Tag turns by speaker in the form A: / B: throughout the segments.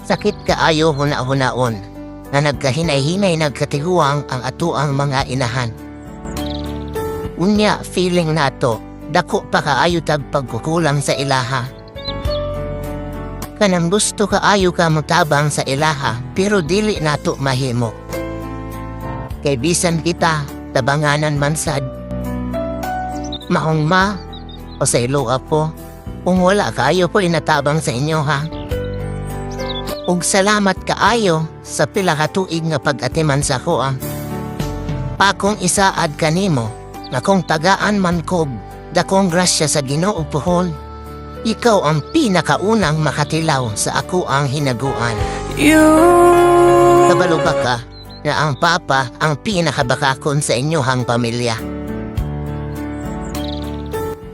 A: Sakit kaayo huna-hunaon na nagkahinay-hinay nagkatiguang ang atuang mga inahan. Unya feeling nato, dako pa kaayo tag pagkukulang sa ilaha. Kanang gusto kaayo ka mutabang sa ilaha pero dili nato mahimo. Kay bisan kita, tabanganan man sad. Maong ma, o sa iloa po, kung wala kaayo po inatabang sa inyo ha. Ug salamat kaayo sa pila ka tuig nga pag-atiman sa ko. Pakong isaad kanimo na kung tagaan man kob, dakong grasya sa Ginoo puhon. Ikaw ang pinakaunang makatilaw sa ako ang hinaguan. Kabalo ba ka na ang papa ang pinakabakakon sa inyohang pamilya?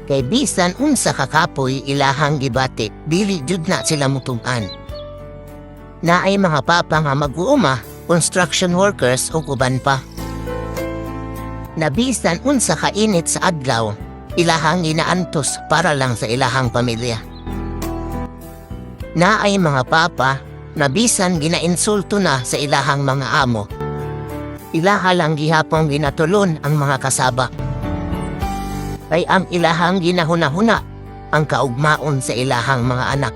A: Kay bisan unsa kakapoy ilahang gibati, dili jud na sila mutugan. Naay mga papa nga mag-uuma, construction workers o uban pa. Nabisan unsa kainit sa adlaw, ilahang inaantos para lang sa ilahang pamilya. Naay mga papa, nabisan ginainsulto na sa ilahang mga amo. Ilaha lang gihapong ginatulon ang mga kasaba. Ay ang ilahang ginahuna-huna ang kaugmaon sa ilahang mga anak.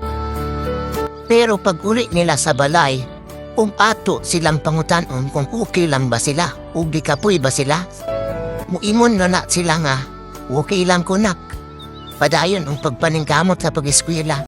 A: Pero pag uli nila sa balay, kung ato silang pangutanon kung okay lang ba sila, o di kapoy ba sila, muimon na sila nga, okay lang kunak. Padayon ang pagpaningkamot sa pag-eskwela.